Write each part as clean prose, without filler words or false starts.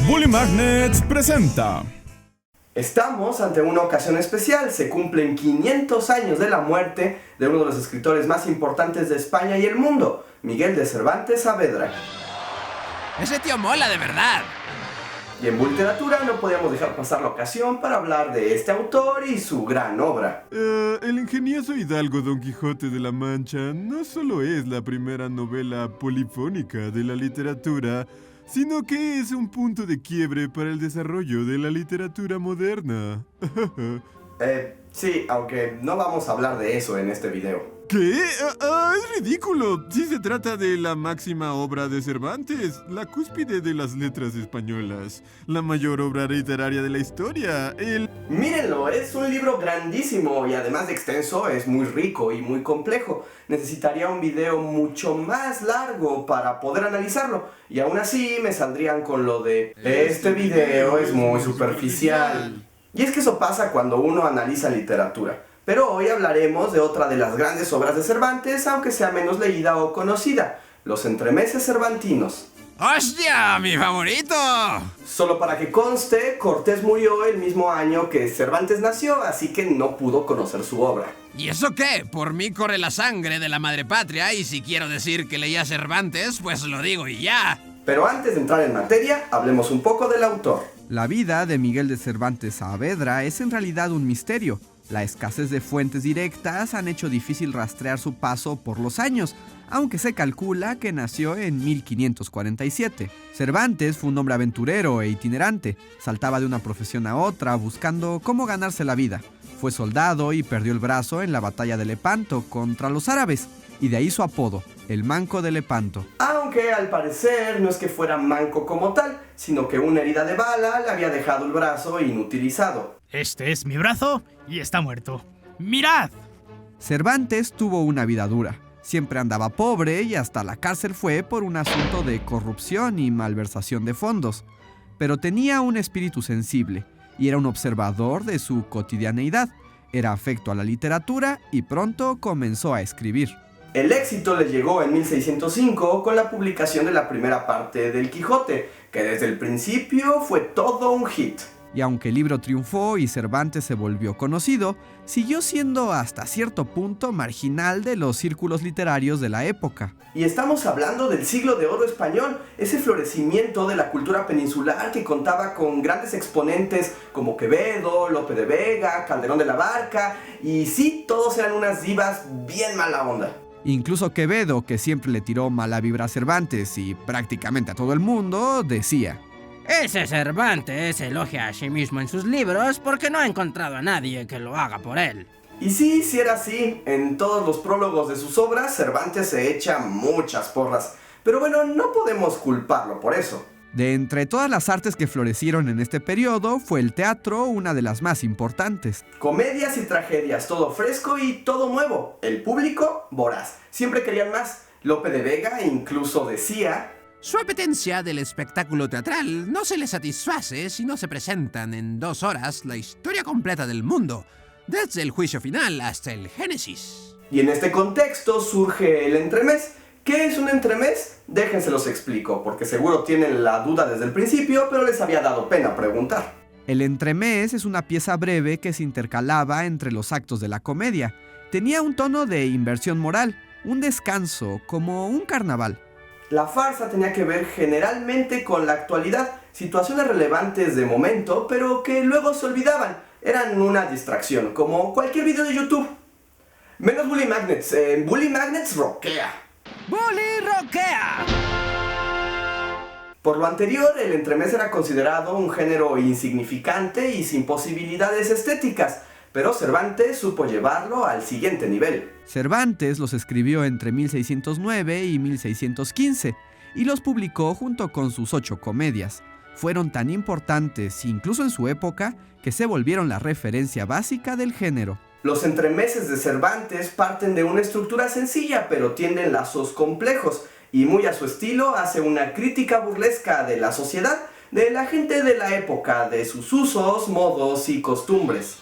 Bully Magnets presenta. Estamos ante una ocasión especial. Se cumplen 500 años de la muerte de uno de los escritores más importantes de España y el mundo, Miguel de Cervantes Saavedra. Ese tío mola de verdad. Y en Bully Literatura no podíamos dejar pasar la ocasión para hablar de este autor y su gran obra. El ingenioso hidalgo Don Quijote de la Mancha no solo es la primera novela polifónica de la literatura, sino que es un punto de quiebre para el desarrollo de la literatura moderna. Sí, aunque no vamos a hablar de eso en este video. ¿Qué? Es ridículo. Sí se trata de la máxima obra de Cervantes, la cúspide de las letras españolas, la mayor obra literaria de la historia, Mírenlo, es un libro grandísimo y además de extenso, es muy rico y muy complejo. Necesitaría un video mucho más largo para poder analizarlo. Y aún así me saldrían con lo de este video es muy superficial. Y es que eso pasa cuando uno analiza literatura. Pero hoy hablaremos de otra de las grandes obras de Cervantes, aunque sea menos leída o conocida, Los Entremeses Cervantinos. ¡Hostia, mi favorito! Solo para que conste, Cortés murió el mismo año que Cervantes nació, así que no pudo conocer su obra. ¿Y eso qué? Por mí corre la sangre de la madre patria y si quiero decir que leía Cervantes, pues lo digo y ya. Pero antes de entrar en materia, hablemos un poco del autor. La vida de Miguel de Cervantes Saavedra es en realidad un misterio. La escasez de fuentes directas han hecho difícil rastrear su paso por los años, aunque se calcula que nació en 1547. Cervantes fue un hombre aventurero e itinerante, saltaba de una profesión a otra buscando cómo ganarse la vida. Fue soldado y perdió el brazo en la batalla de Lepanto contra los árabes, y de ahí su apodo, el Manco de Lepanto. Aunque al parecer no es que fuera manco como tal, sino que una herida de bala le había dejado el brazo inutilizado. Este es mi brazo y está muerto. ¡Mirad! Cervantes tuvo una vida dura. Siempre andaba pobre y hasta la cárcel fue por un asunto de corrupción y malversación de fondos. Pero tenía un espíritu sensible y era un observador de su cotidianeidad. Era afecto a la literatura y pronto comenzó a escribir. El éxito le llegó en 1605 con la publicación de la primera parte del Quijote, que desde el principio fue todo un hit. Y aunque el libro triunfó y Cervantes se volvió conocido, siguió siendo hasta cierto punto marginal de los círculos literarios de la época. Y estamos hablando del siglo de oro español, ese florecimiento de la cultura peninsular que contaba con grandes exponentes como Quevedo, Lope de Vega, Calderón de la Barca, y sí, todos eran unas divas bien mala onda. Incluso Quevedo, que siempre le tiró mala vibra a Cervantes y prácticamente a todo el mundo, decía: ese Cervantes se elogia a sí mismo en sus libros porque no ha encontrado a nadie que lo haga por él. Y sí era así. En todos los prólogos de sus obras, Cervantes se echa muchas porras. Pero bueno, no podemos culparlo por eso. De entre todas las artes que florecieron en este periodo, fue el teatro una de las más importantes. Comedias y tragedias, todo fresco y todo nuevo. El público, voraz. Siempre querían más. Lope de Vega incluso decía: Su apetencia del espectáculo teatral no se le satisface si no se presentan en 2 horas la historia completa del mundo, desde el juicio final hasta el Génesis. Y en este contexto surge el entremés. ¿Qué es un entremés? Déjense los explico, porque seguro tienen la duda desde el principio, pero les había dado pena preguntar. El entremés es una pieza breve que se intercalaba entre los actos de la comedia. Tenía un tono de inversión moral, un descanso, como un carnaval. La farsa tenía que ver generalmente con la actualidad, situaciones relevantes de momento, pero que luego se olvidaban. Eran una distracción, como cualquier video de YouTube. Menos Bully Magnets. Bully Magnets rockea. ¡Bully rockea! Por lo anterior, el entremés era considerado un género insignificante y sin posibilidades estéticas, pero Cervantes supo llevarlo al siguiente nivel. Cervantes los escribió entre 1609 y 1615 y los publicó junto con sus 8 comedias. Fueron tan importantes, incluso en su época, que se volvieron la referencia básica del género. Los entremeses de Cervantes parten de una estructura sencilla, pero tienen lazos complejos, y muy a su estilo hace una crítica burlesca de la sociedad, de la gente de la época, de sus usos, modos y costumbres.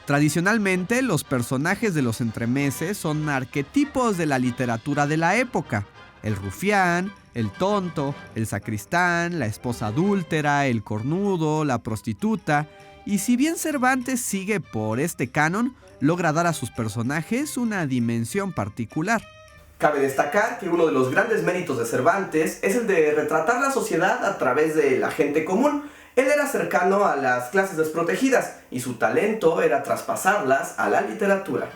Tradicionalmente, los personajes de los entremeses son arquetipos de la literatura de la época. el rufián, el tonto, el sacristán, la esposa adúltera, el cornudo, la prostituta. Y si bien Cervantes sigue por este canon, logra dar a sus personajes una dimensión particular. Cabe destacar que uno de los grandes méritos de Cervantes es el de retratar la sociedad a través de la gente común. Él era cercano a las clases desprotegidas y su talento era traspasarlas a la literatura.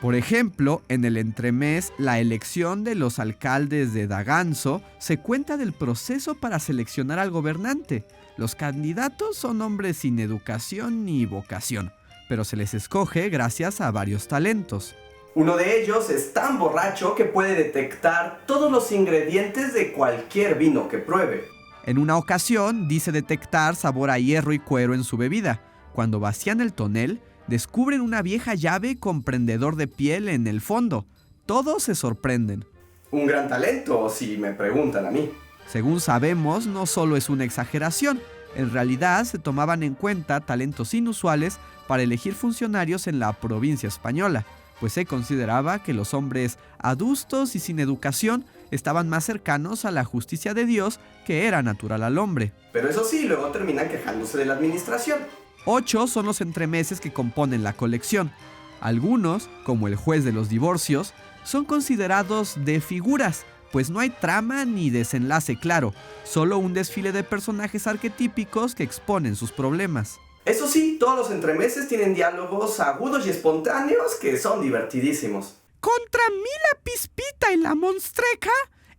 Por ejemplo, en el entremés, la elección de los alcaldes de Daganzo se cuenta del proceso para seleccionar al gobernante. Los candidatos son hombres sin educación ni vocación, pero se les escoge gracias a varios talentos. Uno de ellos es tan borracho que puede detectar todos los ingredientes de cualquier vino que pruebe. En una ocasión, dice detectar sabor a hierro y cuero en su bebida. Cuando vacían el tonel, descubren una vieja llave con prendedor de piel en el fondo. Todos se sorprenden. Un gran talento, si me preguntan a mí. Según sabemos, no solo es una exageración. En realidad, se tomaban en cuenta talentos inusuales para elegir funcionarios en la provincia española, pues se consideraba que los hombres adustos y sin educación estaban más cercanos a la justicia de Dios que era natural al hombre. Pero eso sí, luego terminan quejándose de la administración. 8 son los entremeses que componen la colección. Algunos, como el juez de los divorcios, son considerados de figuras, pues no hay trama ni desenlace claro, solo un desfile de personajes arquetípicos que exponen sus problemas. Eso sí, todos los entremeses tienen diálogos agudos y espontáneos que son divertidísimos. ¿Contra mí la pispita y la monstreca?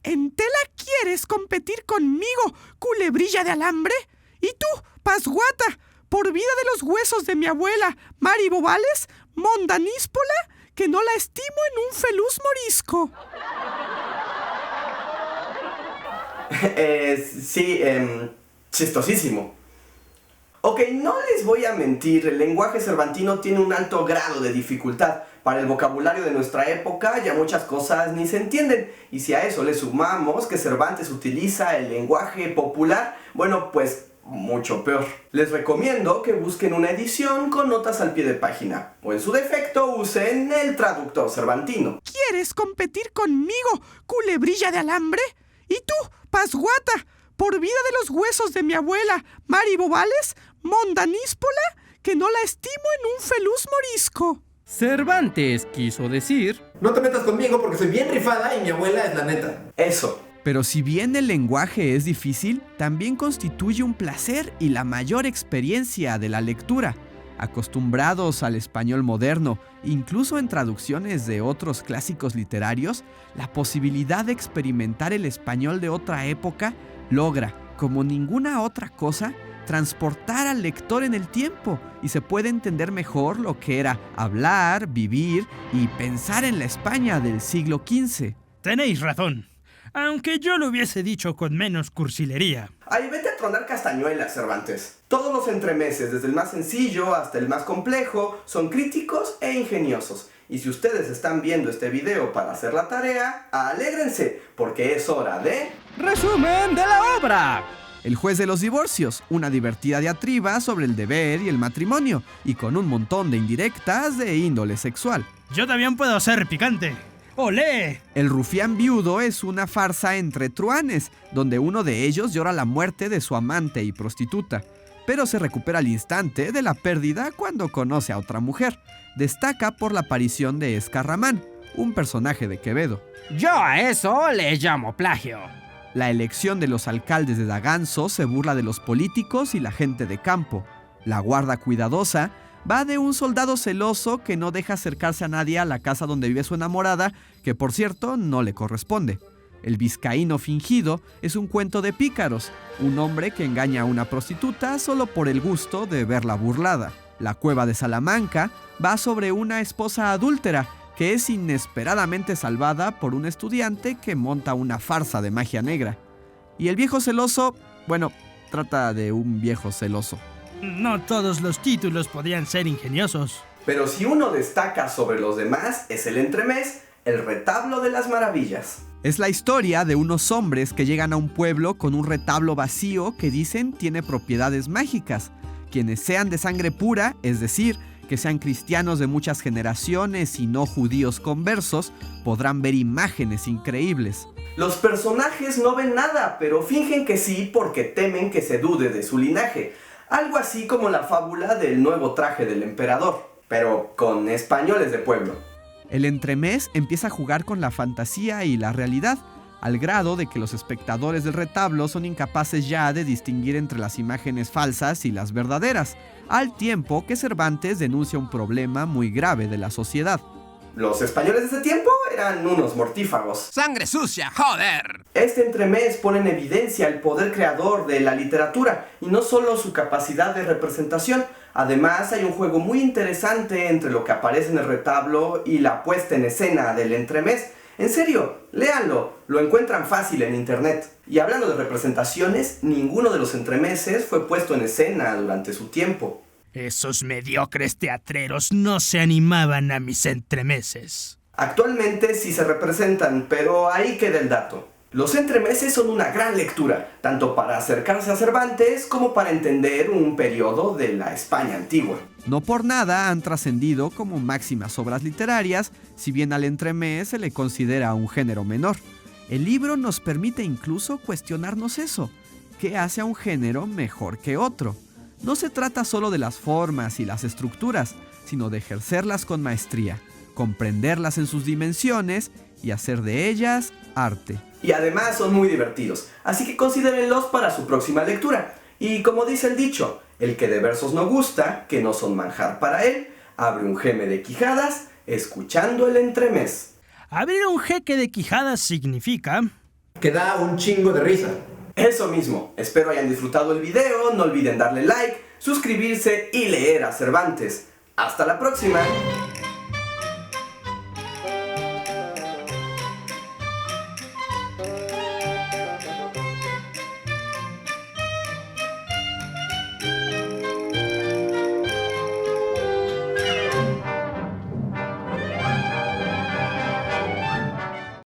¿En tela quieres competir conmigo, culebrilla de alambre? ¿Y tú, pasguata, por vida de los huesos de mi abuela, Mari Bobales, mondaníspola, que no la estimo en un feluz morisco? Sí, chistosísimo. Ok, no les voy a mentir, el lenguaje cervantino tiene un alto grado de dificultad. Para el vocabulario de nuestra época ya muchas cosas ni se entienden. Y si a eso le sumamos que Cervantes utiliza el lenguaje popular, bueno, pues mucho peor. Les recomiendo que busquen una edición con notas al pie de página, o en su defecto usen el traductor cervantino. ¿Quieres competir conmigo, culebrilla de alambre? ¿Y tú, pasguata, por vida de los huesos de mi abuela, Mari Bobales, mondaníspola, que no la estimo en un feluz morisco? Cervantes quiso decir: no te metas conmigo porque soy bien rifada y mi abuela es la neta. Eso. Pero si bien el lenguaje es difícil, también constituye un placer y la mayor experiencia de la lectura. Acostumbrados al español moderno, incluso en traducciones de otros clásicos literarios, la posibilidad de experimentar el español de otra época logra, como ninguna otra cosa, transportar al lector en el tiempo y se puede entender mejor lo que era hablar, vivir y pensar en la España del siglo XV. Tenéis razón, aunque yo lo hubiese dicho con menos cursilería. Ay, vete a tronar castañuelas, Cervantes. Todos los entremeses, desde el más sencillo hasta el más complejo, son críticos e ingeniosos. Y si ustedes están viendo este video para hacer la tarea, alégrense, porque es hora de... ¡resumen de la obra! El juez de los divorcios, una divertida diatriba sobre el deber y el matrimonio, y con un montón de indirectas de índole sexual. Yo también puedo ser picante. ¡Olé! El rufián viudo es una farsa entre truanes, donde uno de ellos llora la muerte de su amante y prostituta, pero se recupera al instante de la pérdida cuando conoce a otra mujer. Destaca por la aparición de Escarramán, un personaje de Quevedo. Yo a eso le llamo plagio. La elección de los alcaldes de Daganzo se burla de los políticos y la gente de campo. La guarda cuidadosa va de un soldado celoso que no deja acercarse a nadie a la casa donde vive su enamorada, que por cierto no le corresponde. El vizcaíno fingido es un cuento de pícaros, un hombre que engaña a una prostituta solo por el gusto de verla burlada. La cueva de Salamanca va sobre una esposa adúltera que es inesperadamente salvada por un estudiante que monta una farsa de magia negra. Y el viejo celoso, bueno, trata de un viejo celoso. No todos los títulos podían ser ingeniosos. Pero si uno destaca sobre los demás, es el entremés, el retablo de las maravillas. Es la historia de unos hombres que llegan a un pueblo con un retablo vacío que dicen tiene propiedades mágicas. Quienes sean de sangre pura, es decir, que sean cristianos de muchas generaciones y no judíos conversos, podrán ver imágenes increíbles. Los personajes no ven nada, pero fingen que sí porque temen que se dude de su linaje. Algo así como la fábula del nuevo traje del emperador, pero con españoles de pueblo. El entremés empieza a jugar con la fantasía y la realidad, al grado de que los espectadores del retablo son incapaces ya de distinguir entre las imágenes falsas y las verdaderas, al tiempo que Cervantes denuncia un problema muy grave de la sociedad. Los españoles de ese tiempo eran unos mortífagos. ¡Sangre sucia, joder! Este entremés pone en evidencia el poder creador de la literatura y no solo su capacidad de representación. Además, hay un juego muy interesante entre lo que aparece en el retablo y la puesta en escena del entremés. En serio, léanlo, lo encuentran fácil en internet. Y hablando de representaciones, ninguno de los entremeses fue puesto en escena durante su tiempo. Esos mediocres teatreros no se animaban a mis entremeses. Actualmente sí se representan, pero ahí queda el dato. Los entremeses son una gran lectura, tanto para acercarse a Cervantes como para entender un periodo de la España antigua. No por nada han trascendido como máximas obras literarias, si bien al entremés se le considera un género menor. El libro nos permite incluso cuestionarnos eso. ¿Qué hace a un género mejor que otro? No se trata solo de las formas y las estructuras, sino de ejercerlas con maestría, comprenderlas en sus dimensiones y hacer de ellas arte. Y además son muy divertidos, así que considérenlos para su próxima lectura. Y como dice el dicho, el que de versos no gusta, que no son manjar para él, abre un geme de quijadas escuchando el entremés. Abrir un jeque de quijadas significa... Que da un chingo de risa. Eso mismo, espero hayan disfrutado el video, no olviden darle like, suscribirse y leer a Cervantes. ¡Hasta la próxima!